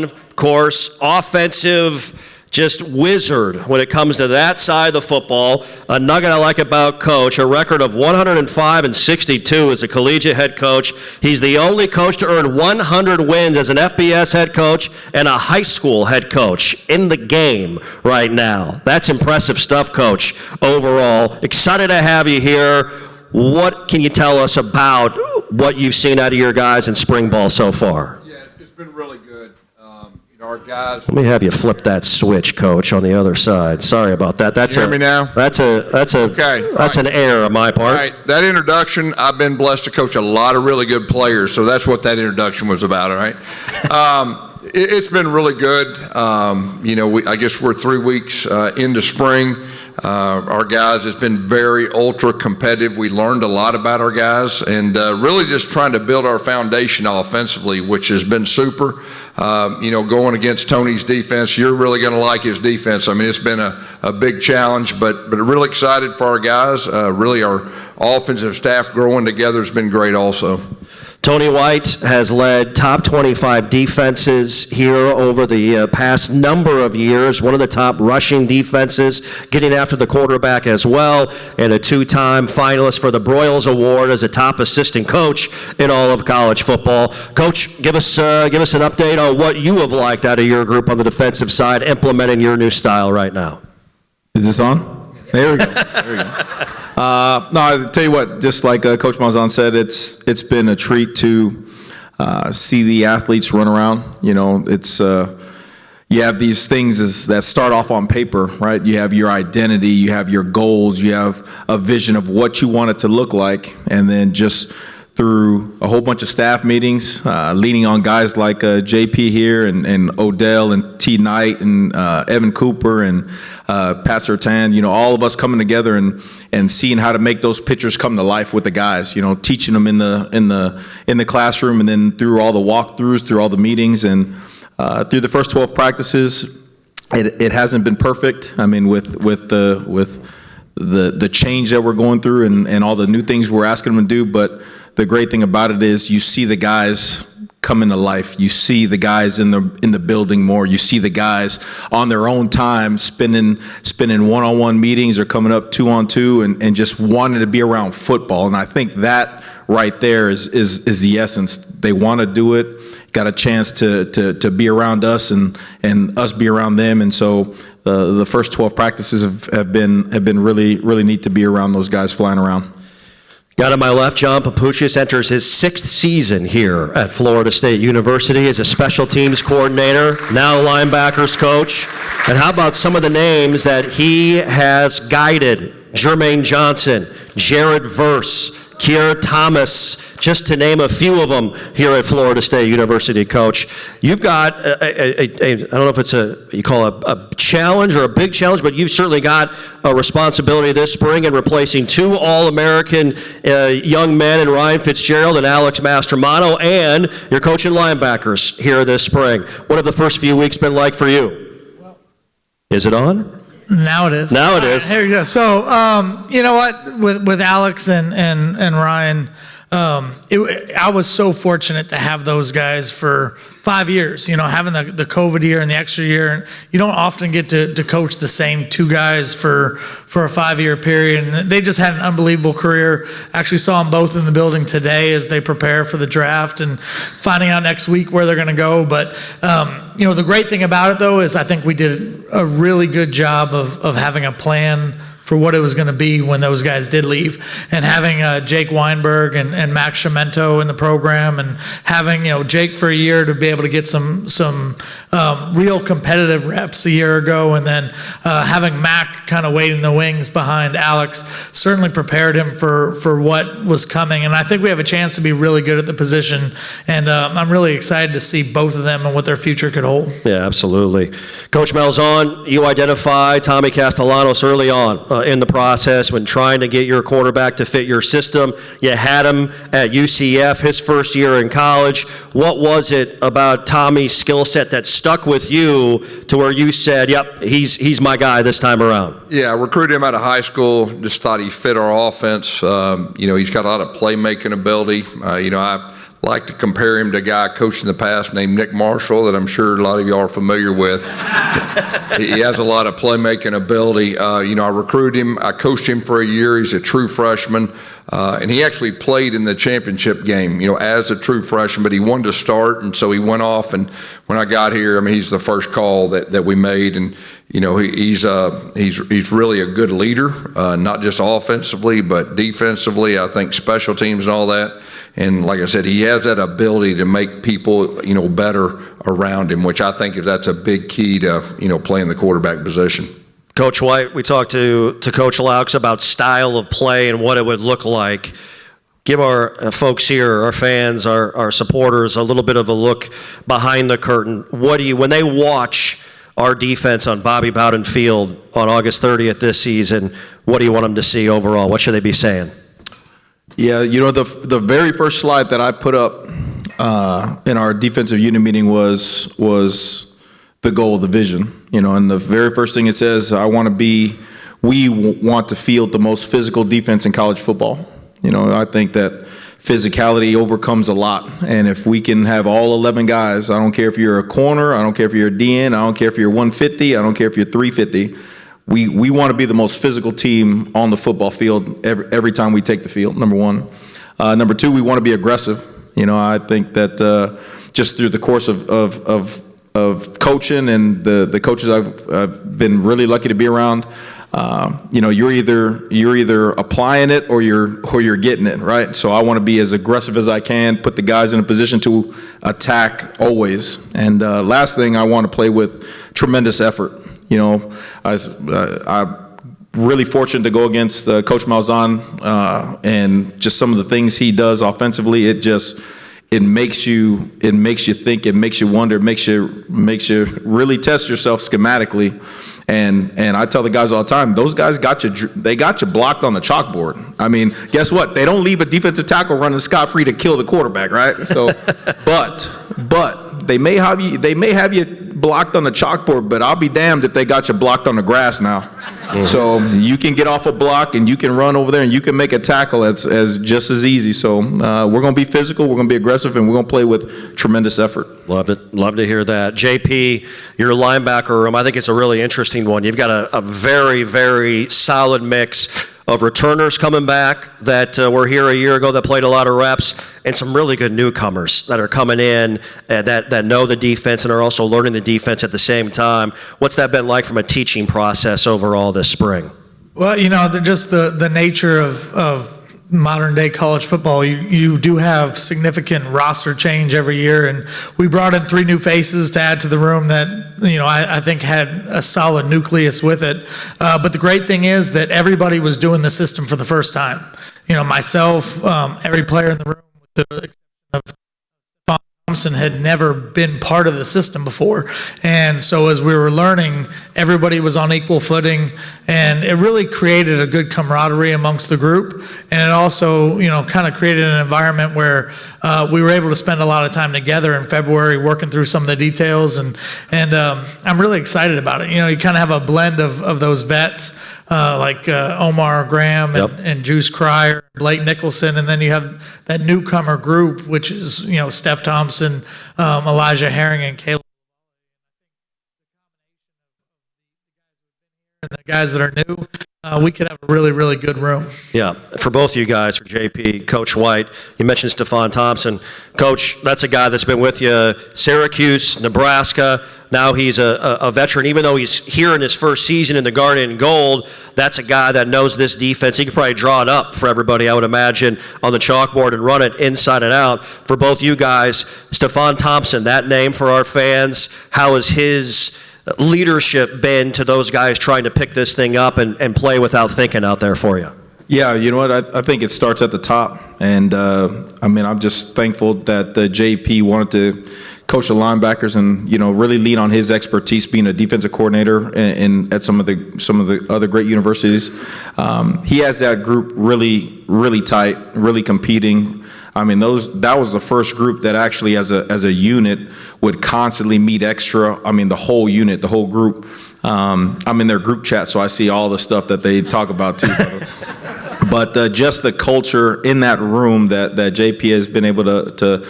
Of course, offensive just wizard when it comes to that side of the football. A nugget I like about Coach, a record of 105-62 as a collegiate head coach. He's the only coach to earn 100 wins as an FBS head coach and a high school head coach in the game right now. That's impressive stuff, Coach, overall. Excited to have you here. What can you tell us about what you've seen out of your guys in spring ball so far? Yeah, it's been really good. Our guys. Let me have you flip that switch, Coach, on the other side. Sorry about that. That's you hear me now? That's an error on my part. All right. That introduction, I've been blessed to coach a lot of really good players, so that's what that introduction was about. All right. It's been really good. I guess we're 3 weeks into spring. Our guys, it's been very ultra competitive. We learned a lot about our guys and really just trying to build our foundation offensively, which has been super. Going against Tony's defense, you're really going to like his defense. I mean, it's been a big challenge, but really excited for our guys. Really, our offensive staff growing together has been great also. Tony White has led top 25 defenses here over the past number of years, one of the top rushing defenses, getting after the quarterback as well, and a two-time finalist for the Broyles Award as a top assistant coach in all of college football. Coach, give us an update on what you have liked out of your group on the defensive side, implementing your new style right now. Is this on? There we go. There we go. No, I'll tell you what, just like Coach Malzahn said, it's been a treat to see the athletes run around. It's you have these things that start off on paper, right? You have your identity, you have your goals, you have a vision of what you want it to look like, and then just through a whole bunch of staff meetings, leaning on guys like JP here and Odell and T. Knight and Evan Cooper and Pat Sertan, all of us coming together and seeing how to make those pictures come to life with the guys, teaching them in the classroom and then through all the walkthroughs, through all the meetings and through the first 12 practices. It hasn't been perfect. I mean, with the change that we're going through and all the new things we're asking them to do, but the great thing about it is you see the guys come into life. You see the guys in the building more. You see the guys on their own time spending one-on-one meetings or coming up two-on-two and just wanting to be around football. And I think that right there is the essence. They want to do it. Got a chance to be around us and us be around them. And so the first 12 practices have been really neat to be around those guys flying around. Got on my left, John Papuchis enters his 6th season here at Florida State University as a special teams coordinator, now linebackers coach. And how about some of the names that he has guided? Jermaine Johnson, Jared Verse, Kier Thomas, just to name a few of them here at Florida State University, Coach. You've got, I don't know if it's you call it a challenge or a big challenge, but you've certainly got a responsibility this spring in replacing 2 All-American young men in Ryan Fitzgerald and Alex Mastromano, and you're coaching linebackers here this spring. What have the first few weeks been like for you? Is it on? Now it is. Now it is. Here we go. So, you know what? With Alex and Ryan, I was so fortunate to have those guys for 5 years, having the COVID year and the extra year. And you don't often get to coach the same 2 guys for a 5-year period. And they just had an unbelievable career. Actually saw them both in the building today as they prepare for the draft and finding out next week where they're going to go. But, the great thing about it, though, is I think we did a really good job of having a plan for what it was going to be when those guys did leave, and having Jake Weinberg and Max Cemento in the program, and having Jake for a year to be able to get some real competitive reps a year ago, and then having Mac kind of waiting in the wings behind Alex certainly prepared him for what was coming. And I think we have a chance to be really good at the position, and I'm really excited to see both of them and what their future could hold. Yeah, absolutely. Coach Malzahn, you identified Tommy Castellanos early on in the process when trying to get your quarterback to fit your system. You had him at UCF his first year in college. What was it about Tommy's skill set that stuck with you to where you said, yep, he's my guy this time around? Yeah, I recruited him out of high school. Just thought he fit our offense. He's got a lot of playmaking ability. like to compare him to a guy I coached in the past named Nick Marshall that I'm sure a lot of y'all are familiar with. He has a lot of playmaking ability. I recruited him. I coached him for a year. He's a true freshman. And he actually played in the championship game, as a true freshman, but he wanted to start, and so he went off. And when I got here, he's the first call that we made, and he's really a good leader, not just offensively but defensively. I think special teams and all that. And like I said, he has that ability to make people, better around him, which I think that's a big key to, playing the quarterback position. Coach White, we talked to Coach Laux about style of play and what it would look like. Give our folks here, our fans, our supporters, a little bit of a look behind the curtain. When they watch our defense on Bobby Bowden Field on August 30th this season, what do you want them to see overall? What should they be saying? Yeah, the very first slide that I put up in our defensive unit meeting was the goal, the vision. And the very first thing it says, we want to field the most physical defense in college football. I think that physicality overcomes a lot. And if we can have all 11 guys, I don't care if you're a corner, I don't care if you're a DN, I don't care if you're 150, I don't care if you're 350. We want to be the most physical team on the football field every time we take the field, number one. Number two, we want to be aggressive. I think that just through the course of coaching and the coaches I've been really lucky to be around, you're either applying it or you're getting it, right? So I want to be as aggressive as I can, put the guys in a position to attack always. And last thing, I want to play with tremendous effort. I'm really fortunate to go against Coach Malzahn, and just some of the things he does offensively. It makes you think, it makes you wonder, it makes you really test yourself schematically. And I tell the guys all the time, those guys got you blocked on the chalkboard. Guess what? They don't leave a defensive tackle running scot-free to kill the quarterback, right? So, but they may have you blocked on the chalkboard, but I'll be damned if they got you blocked on the grass now. Mm-hmm. So you can get off a block and you can run over there and you can make a tackle as just as easy. So we're going to be physical, we're going to be aggressive, and we're going to play with tremendous effort. Love it. Love to hear that. JP, your linebacker room, I think it's a really interesting one. You've got a very, very solid mix of returners coming back that were here a year ago that played a lot of reps, and some really good newcomers that are coming in that know the defense and are also learning the defense at the same time. What's that been like from a teaching process overall this spring? Well, just the nature of modern day college football, you do have significant roster change every year, and we brought in 3 new faces to add to the room that I think had a solid nucleus with it. But the great thing is that everybody was doing the system for the first time. Myself, every player in the room, with the exception of Thompson, had never been part of the system before. And so as we were learning, everybody was on equal footing, and it really created a good camaraderie amongst the group. And it also, kind of created an environment where we were able to spend a lot of time together in February working through some of the details. And I'm really excited about it. You kind of have a blend of those vets, like Omar Graham and Juice Cryer, Blake Nicholson, and then you have that newcomer group, which is Steph Thompson, Elijah Herring, and Caleb. And the guys that are new, we could have a really, really good room. Yeah, for both of you guys, for JP, Coach White, you mentioned Stephon Thompson. Coach, that's a guy that's been with you, Syracuse, Nebraska. Now he's a veteran. Even though he's here in his first season in the Garnet and Gold, that's a guy that knows this defense. He could probably draw it up for everybody, I would imagine, on the chalkboard and run it inside and out. For both you guys, Stephon Thompson, that name for our fans, how has his leadership been to those guys trying to pick this thing up and play without thinking out there for you? Yeah, you know what? I think it starts at the top. And, I'm just thankful that JP wanted to coach the linebackers and, really lean on his expertise being a defensive coordinator and at some of the other great universities. He has that group really, really tight, really competing. That was the first group that actually as a unit would constantly meet extra. The whole unit, the whole group. I'm in their group chat, so I see all the stuff that they talk about too. But just the culture in that room that JP has been able to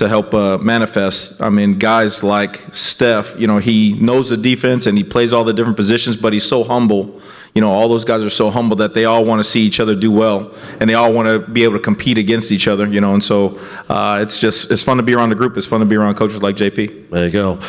help manifest. I mean, guys like Steph, he knows the defense and he plays all the different positions, but he's so humble. All those guys are so humble that they all want to see each other do well, and they all want to be able to compete against each other, and so it's fun to be around the group. It's fun to be around coaches like JP. There you go.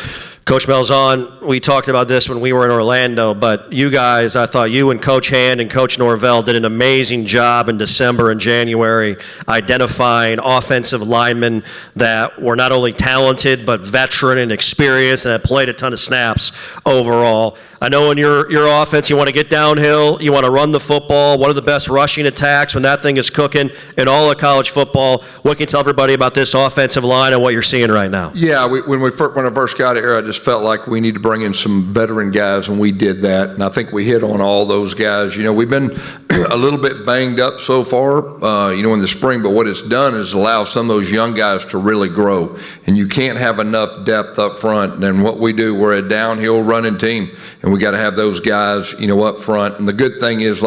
Coach Malzahn, we talked about this when we were in Orlando, but you guys, I thought you and Coach Hand and Coach Norvell did an amazing job in December and January identifying offensive linemen that were not only talented but veteran and experienced and had played a ton of snaps overall. I know in your offense you want to get downhill, you want to run the football, one of the best rushing attacks when that thing is cooking in all of college football. What can you tell everybody about this offensive line and what you're seeing right now? Yeah, when I first got here, I just felt like we need to bring in some veteran guys, and we did that. And I think we hit on all those guys. We've been a little bit banged up so far, in the spring, but what it's done is allow some of those young guys to really grow. And you can't have enough depth up front. And what we do, we're a downhill running team, and we got to have those guys, up front. And the good thing is,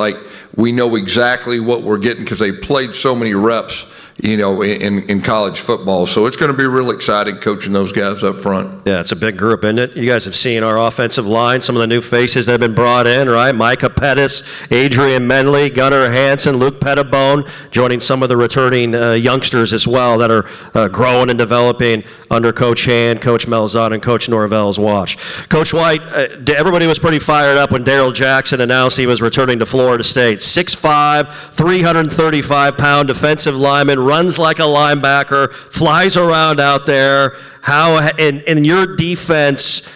we know exactly what we're getting because they played so many reps, in college football. So it's going to be real exciting coaching those guys up front. Yeah, it's a big group, isn't it? You guys have seen our offensive line, some of the new faces that have been brought in, right? Micah Pettis, Adrian Menley, Gunnar Hansen, Luke Pettibone, joining some of the returning youngsters as well that are growing and developing under Coach Hand, Coach Malzahn, and Coach Norvell's watch. Coach White, everybody was pretty fired up when Daryl Jackson announced he was returning to Florida State. 6'5", 335-pound defensive lineman, runs like a linebacker, flies around out there. How in your defense,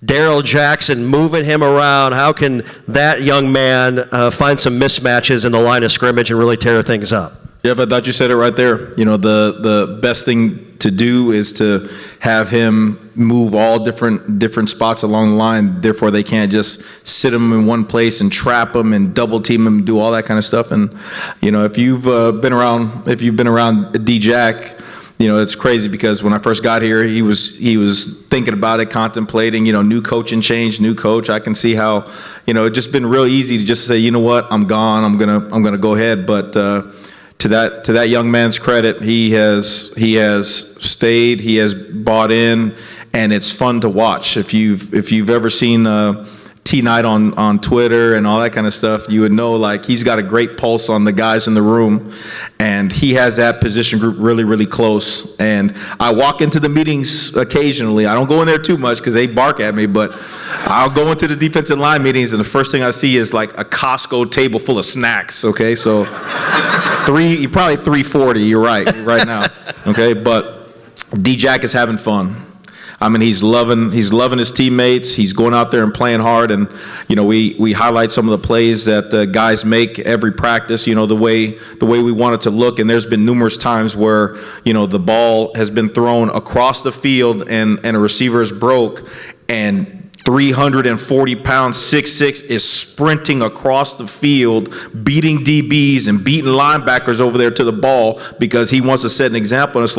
Daryl Jackson moving him around, how can that young man find some mismatches in the line of scrimmage and really tear things up? Yeah, but I thought you said it right there. The best thing to do is to have him move all different spots along the line. Therefore, they can't just sit him in one place and trap him and double team him and do all that kind of stuff. And if you've been around D-Jack, it's crazy because when I first got here, he was thinking about it, contemplating, new coaching change, new coach. I can see how, it's just been real easy to just say, you know what, I'm gone. I'm gonna go ahead. But to that young man's credit, he has stayed, he has bought in, and it's fun to watch. If you've ever seen T-Night on Twitter and all that kind of stuff, you would know he's got a great pulse on the guys in the room, and he has that position group really, really close. And I walk into the meetings occasionally. I don't go in there too much because they bark at me, but I'll go into the defensive line meetings, and the first thing I see is a Costco table full of snacks. Okay, so probably 340. You're right now. Okay, but D-Jack is having fun. I mean, he's loving his teammates. He's going out there and playing hard. And, we highlight some of the plays that guys make every practice, the way we want it to look. And there's been numerous times where, the ball has been thrown across the field and a receiver is broke, and 340-pound 6'6" is sprinting across the field, beating DBs and beating linebackers over there to the ball because he wants to set an example. And it's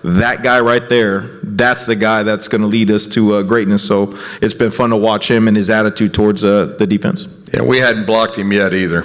that guy right there, that's the guy that's going to lead us to greatness. So it's been fun to watch him and his attitude towards the defense. Yeah, we hadn't blocked him yet either.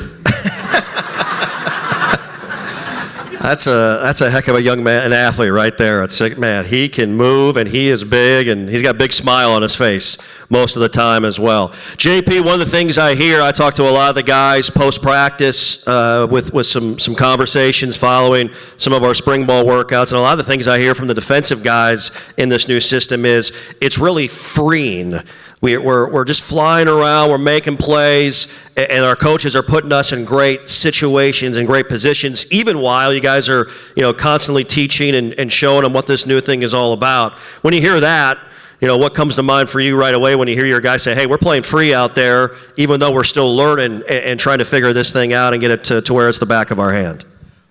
That's a heck of a young man, an athlete right there. It's man, he can move and he is big and he's got a big smile on his face most of the time as well. JP, one of the things I hear, I talk to a lot of the guys post-practice with some conversations following some of our spring ball workouts, and a lot of the things I hear from the defensive guys in this new system is it's really freeing. We're just flying around, we're making plays, and our coaches are putting us in great situations and great positions, even while you guys are, constantly teaching and showing them what this new thing is all about. When you hear that, what comes to mind for you right away when you hear your guys say, hey, we're playing free out there, even though we're still learning and trying to figure this thing out and get it to where it's the back of our hand?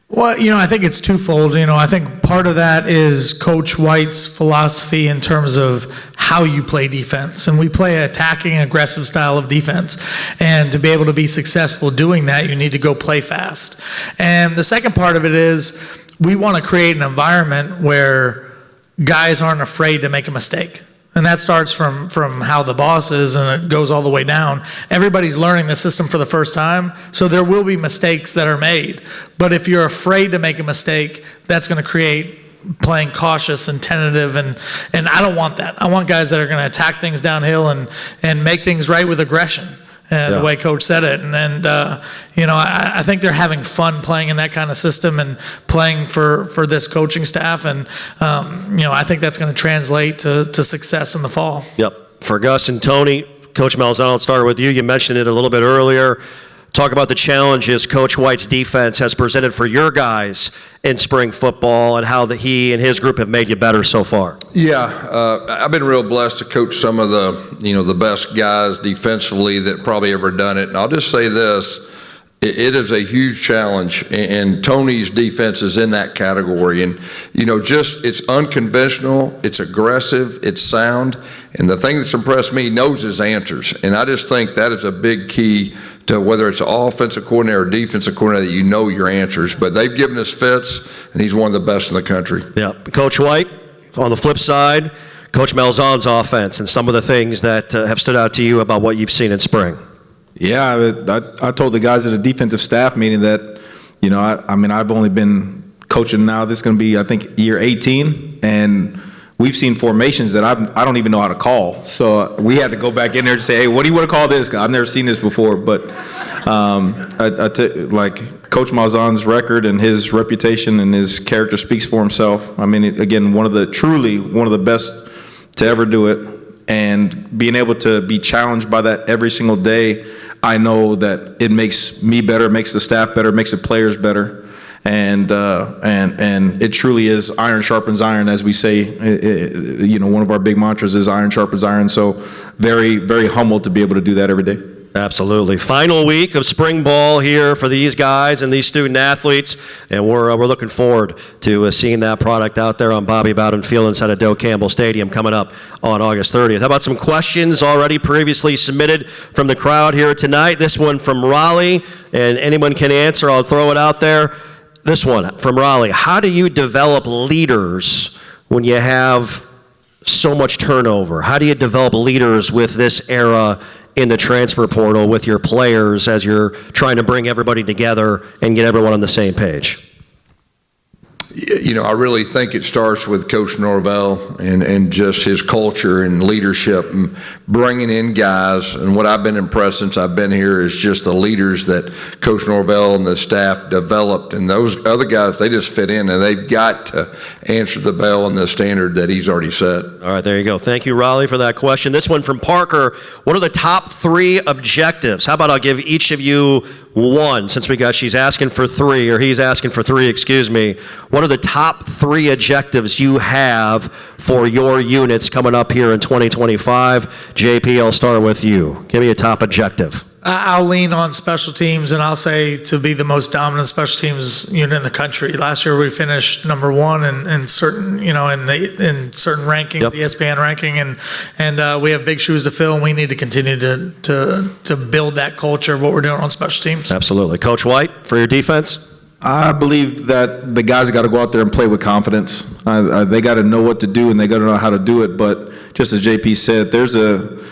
Well, I think it's twofold. I think part of that is Coach White's philosophy in terms of how you play defense. And we play an attacking, aggressive style of defense. And to be able to be successful doing that, you need to go play fast. And the second part of it is we want to create an environment where guys aren't afraid to make a mistake. And that starts from how the boss is, and it goes all the way down. Everybody's learning the system for the first time, so there will be mistakes that are made. But if you're afraid to make a mistake, that's going to create playing cautious and tentative, and I don't want that. I want guys that are going to attack things downhill and make things right with aggression. The way Coach said it, I think they're having fun playing in that kind of system and playing for this coaching staff, and I think that's going to translate to success in the fall. Yep. For Gus and Tony, Coach Malzahn, I'll start with you. You mentioned it a little bit earlier. Talk about the challenges Coach White's defense has presented for your guys in spring football and how he and his group have made you better so far. Yeah, I've been real blessed to coach some of the best guys defensively that probably ever done it. And I'll just say this, it is a huge challenge, and Tony's defense is in that category. And, it's unconventional, it's aggressive, it's sound. And the thing that's impressed me, he knows his answers. And I just think that is a big key to whether it's an offensive coordinator or defensive coordinator, that you know your answers. But they've given us fits, and he's one of the best in the country. Yeah. Coach White, on the flip side, Coach Malzahn's offense and some of the things that have stood out to you about what you've seen in spring. Yeah, I told the guys at the defensive staff meeting that, I've only been coaching now. This is going to be, I think, year 18, and we've seen formations that I don't even know how to call. So we had to go back in there to say, hey, what do you want to call this? I've never seen this before. But like Coach Malzahn's record and his reputation and his character speaks for himself. Again, one of the best to ever do it. And being able to be challenged by that every single day, I know that it makes me better, makes the staff better, makes the players better. And it truly is iron sharpens iron, as we say. One of our big mantras is iron sharpens iron. So very, very humbled to be able to do that every day. Absolutely. Final week of spring ball here for these guys and these student athletes, and we're looking forward to seeing that product out there on Bobby Bowden Field inside of Doak Campbell Stadium coming up on August 30th. How about some questions already previously submitted from the crowd here tonight? This one from Raleigh, and anyone can answer. I'll throw it out there. This one from Raleigh. How do you develop leaders when you have so much turnover? How do you develop leaders with this era in the transfer portal with your players as you're trying to bring everybody together and get everyone on the same page? I really think it starts with Coach Norvell and just his culture and leadership and bringing in guys. And what I've been impressed since I've been here is just the leaders that Coach Norvell and the staff developed. And those other guys, they just fit in, and they've got to answer the bell and the standard that he's already set. All right, there you go. Thank you, Raleigh, for that question. This one from Parker. What are the top 3 objectives? How about I'll give each of you one, since she's asking for 3, or he's asking for 3, excuse me. What are the top 3 objectives you have for your units coming up here in 2025? JP, I'll start with you. Give me a top objective. I'll lean on special teams, and I'll say to be the most dominant special teams unit in the country. Last year we finished number 1 in certain, in certain rankings, Yep. the ESPN ranking, and we have big shoes to fill, and we need to continue to build that culture of what we're doing on special teams. Absolutely. Coach White, for your defense? I believe that the guys got to go out there and play with confidence. They got to know what to do, and they got to know how to do it. But just as JP said, there's a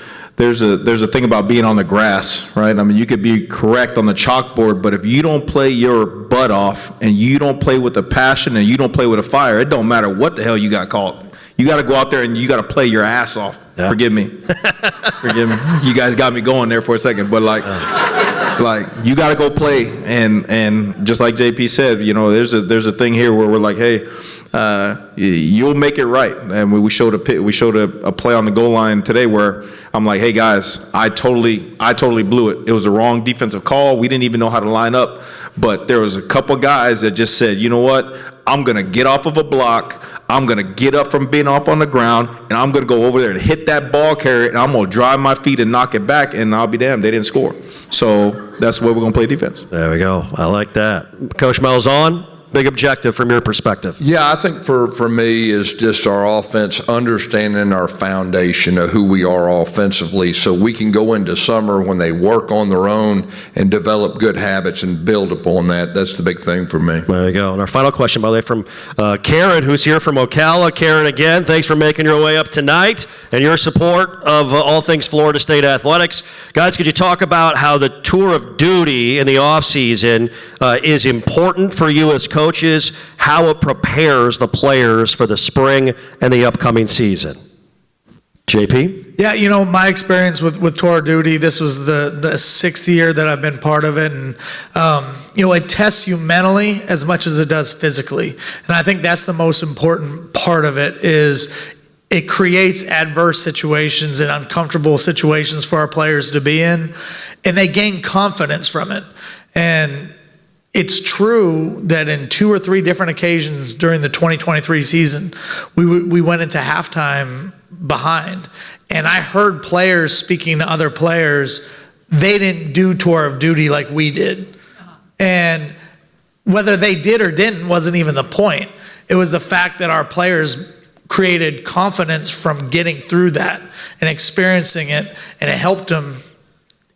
thing about being on the grass, right? You could be correct on the chalkboard, but if you don't play your butt off and you don't play with a passion and you don't play with a fire, it don't matter what the hell you got called. You got to go out there and you got to play your ass off. Yeah. Forgive me. You guys got me going there for a second, but like you got to go play, and just like JP said, there's a thing here where we're like, hey, you'll make it right. And we showed a play on the goal line today where I'm like, hey guys, I totally blew it. It was the wrong defensive call. We didn't even know how to line up, but there was a couple guys that just said, you know what? I'm going to get off of a block. I'm going to get up from being up on the ground, and I'm going to go over there and hit that ball carrier, and I'm going to drive my feet and knock it back, and I'll be damned, they didn't score. So that's the way we're going to play defense. There we go. I like that. Coach Malzahn, big objective from your perspective? Yeah, I think for me is just our offense, understanding our foundation of who we are offensively, so we can go into summer when they work on their own and develop good habits and build upon that. That's the big thing for me. There you go. And our final question, by the way, from Karen, who's here from Ocala. Karen, again, thanks for making your way up tonight and your support of all things Florida State athletics. Guys, could you talk about how the tour of duty in the offseason is important for you as coaches, how it prepares the players for the spring and the upcoming season? JP? Yeah, my experience with tour of duty, this was the sixth year that I've been part of it. And, it tests you mentally as much as it does physically. And I think that's the most important part of it is it creates adverse situations and uncomfortable situations for our players to be in, and they gain confidence from it. And it's true that in 2 or 3 different occasions during the 2023 season, we went into halftime behind. And I heard players speaking to other players, they didn't do tour of duty like we did. And whether they did or didn't wasn't even the point. It was the fact that our players created confidence from getting through that and experiencing it, and it helped them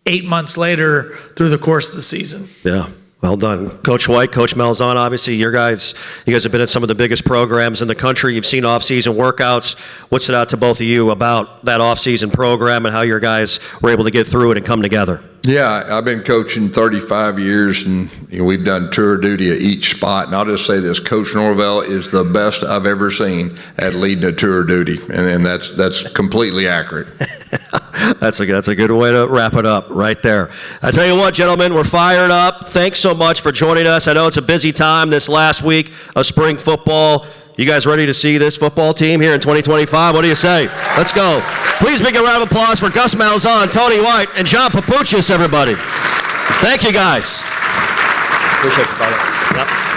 8 months later through the course of the season. Yeah. Well done. Coach White, Coach Malzahn, obviously you guys have been in some of the biggest programs in the country. You've seen off-season workouts. What stood out to both of you about that off-season program and how your guys were able to get through it and come together? Yeah, I've been coaching 35 years, and we've done tour duty at each spot. And I'll just say this: Coach Norvell is the best I've ever seen at leading a tour duty, and that's completely accurate. That's a good way to wrap it up right there. I tell you what, gentlemen, we're fired up. Thanks so much for joining us. I know it's a busy time this last week of spring football. You guys ready to see this football team here in 2025? What do you say? Let's go. Please make a round of applause for Gus Malzahn, Tony White, and John Papuchis, everybody. Thank you, guys. Appreciate it, brother. Yep.